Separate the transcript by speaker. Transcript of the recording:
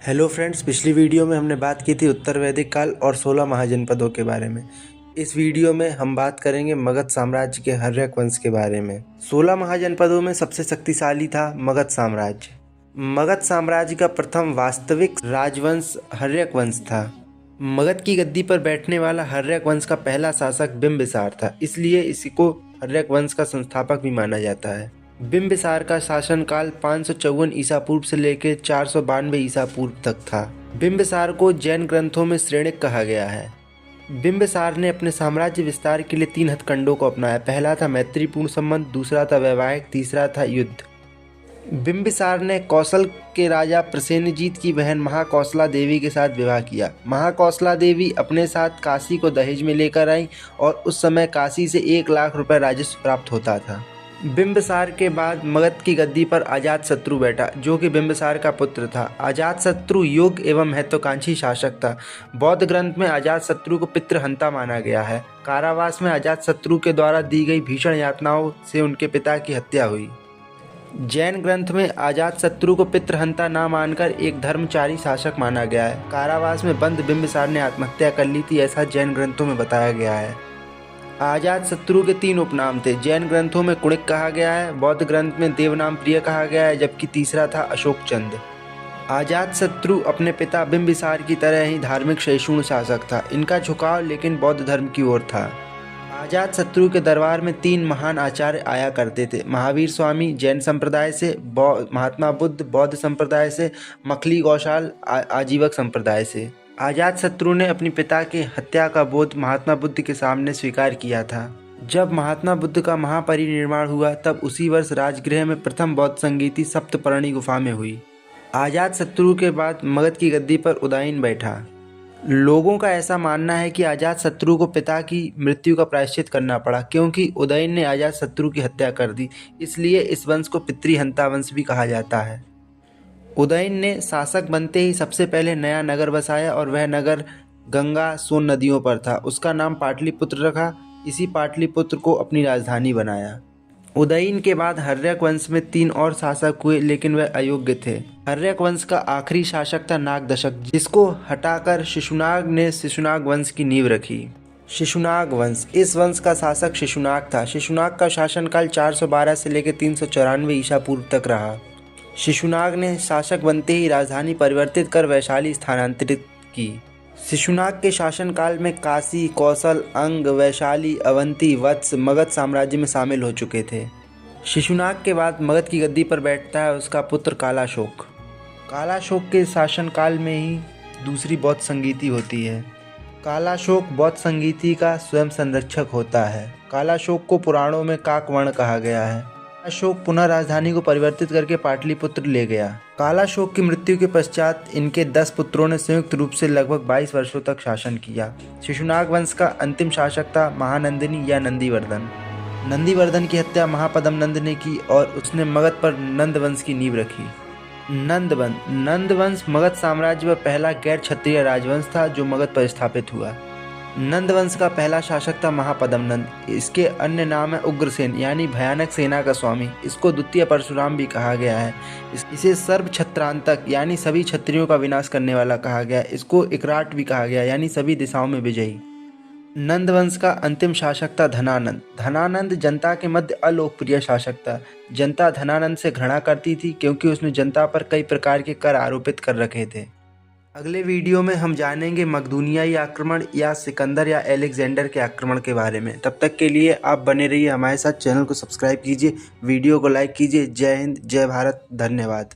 Speaker 1: Hello friends, पिछली video में हमने बात की थी उत्तर वैदिक काल और 16 महाजनपदों के बारे में। इस वीडियो में हम बात करेंगे मगध साम्राज्य के हर्यक वंश के बारे में। 16 महाजनपदों में सबसे शक्तिशाली था मगध साम्राज्य। मगध साम्राज्य का प्रथम वास्तविक राजवंश हर्यक वंश था। मगध की गद्दी पर बैठने वाला हर्यक वंश का पहला शासक बिंबिसार था, इसलिए इसी को हर्यक वंश का संस्थापक भी माना जाता है। बिंबिसार का शासनकाल 554 ईसा पूर्व से लेकर 492 ईसा पूर्व तक था। बिंबिसार को जैन ग्रंथों में श्रेणिक कहा गया है। बिंबिसार ने अपने साम्राज्य विस्तार के लिए 3 हथकंडों को अपनाया। पहला था मैत्रीपूर्ण संबंध, दूसरा था वैवाहिक, तीसरा था युद्ध। बिंबिसार ने कौशल के राजा प्रसेनजीत की बहन महाकौशला देवी के साथ विवाह किया। महाकौशला देवी अपने साथ काशी को दहेज में लेकर आई और उस समय काशी से 1 लाख रुपए राजस्व प्राप्त होता था। बिंबिसार के बाद मगध की गद्दी पर अजातशत्रु बैठा, जो कि बिंबिसार का पुत्र था। अजातशत्रु योग्य एवं महत्वाकांक्षी शासक था। बौद्ध ग्रंथ में अजातशत्रु को पितृहंता माना गया है। कारावास में अजातशत्रु के द्वारा दी गई भीषण यातनाओं से उनके पिता की हत्या हुई। जैन ग्रंथ में अजातशत्रु को पितृहंता न मानकर एक धर्मचारी शासक माना गया है। कारावास में बंद बिंबिसार ने आत्महत्या कर ली थी, ऐसा जैन ग्रंथों में बताया गया है। अजातशत्रु के 3 उपनाम थे। जैन ग्रंथों में कुणिक कहा गया है, बौद्ध ग्रंथ में देवनाम प्रिय कहा गया है, जबकि तीसरा था अशोक चंद। अजातशत्रु अपने पिता बिंबिसार की तरह ही धार्मिक सहिष्णु शासक था। इनका झुकाव लेकिन बौद्ध धर्म की ओर था। अजातशत्रु के दरबार में 3 महान आचार्य आया करते थे। महावीर स्वामी जैन संप्रदाय से, महात्मा बुद्ध बौद्ध संप्रदाय से, मखली गौशाल आजीवक संप्रदाय से। अजातशत्रु ने अपने पिता की हत्या का बोध महात्मा बुद्ध के सामने स्वीकार किया था। जब महात्मा बुद्ध का महापरिनिर्वाण हुआ तब उसी वर्ष राजगृह में प्रथम बौद्ध संगीति सप्तपर्णी गुफा में हुई। अजातशत्रु के बाद मगध की गद्दी पर उदयन बैठा। लोगों का ऐसा मानना है कि अजातशत्रु को पिता की मृत्यु का प्रायश्चित करना पड़ा, क्योंकि उदयन ने अजातशत्रु की हत्या कर दी। इसलिए इस वंश को पितृहंता वंश भी कहा जाता है। उदयन ने शासक बनते ही सबसे पहले नया नगर बसाया और वह नगर गंगा सोन नदियों पर था। उसका नाम पाटलिपुत्र रखा। इसी पाटलिपुत्र को अपनी राजधानी बनाया। उदयन के बाद हर्यक वंश में 3 और शासक हुए, लेकिन वह अयोग्य थे। हर्यक वंश का आखिरी शासक था नागदशक, जिसको हटाकर शिशुनाग ने शिशुनाग वंश की नींव रखी। शिशुनाग वंश, इस वंश का शासक शिशुनाग था। शिशुनाग का शासनकाल 412 से लेकर 394 ईसा पूर्व तक रहा। शिशुनाग ने शासक बनते ही राजधानी परिवर्तित कर वैशाली स्थानांतरित की। शिशुनाग के शासनकाल में काशी, कौशल, अंग, वैशाली, अवंती, वत्स मगध साम्राज्य में शामिल हो चुके थे। शिशुनाग के बाद मगध की गद्दी पर बैठता है उसका पुत्र कालाशोक। कालाशोक के शासनकाल में ही दूसरी बौद्ध संगीति होती है। कालाशोक बौद्ध संगीति का स्वयं संरक्षक होता है। कालाशोक को पुराणों में काकवर्ण कहा गया है। अशोक पुनः राजधानी को परिवर्तित करके पाटलिपुत्र ले गया। कालाशोक की मृत्यु के पश्चात इनके 10 पुत्रों ने संयुक्त रूप से लगभग 22 वर्षों तक शासन किया। शिशुनाग वंश का अंतिम शासक था महानंदिनी या नंदीवर्धन। नंदीवर्धन की हत्या महापद्म नंद ने की और उसने मगध पर नंद वंश की नींव रखी। नंद वंश मगध साम्राज्य का पहला गैर क्षत्रिय राजवंश था जो मगध पर स्थापित हुआ। नंद वंश का पहला शासक था महापद्म नंद। इसके अन्य नाम है उग्रसेन, यानी भयानक सेना का स्वामी। इसको द्वितीय परशुराम भी कहा गया है। इसे सर्व क्षत्रांतक यानी सभी क्षत्रियों का विनाश करने वाला कहा गया। इसको इकराट भी कहा गया, यानी सभी दिशाओं में विजयी। नंद वंश का अंतिम शासक था धनानंद। धनानंद जनता के मध्य अलोकप्रिय शासक था। जनता धनानंद से घृणा करती थी, क्योंकि उसने जनता पर कई प्रकार के कर आरोपित कर रखे थे। अगले वीडियो में हम जानेंगे मकदूनियाई आक्रमण या सिकंदर या अलेक्जेंडर के आक्रमण के बारे में। तब तक के लिए आप बने रहिए हमारे साथ। चैनल को सब्सक्राइब कीजिए, वीडियो को लाइक कीजिए। जय हिंद, जय भारत, धन्यवाद।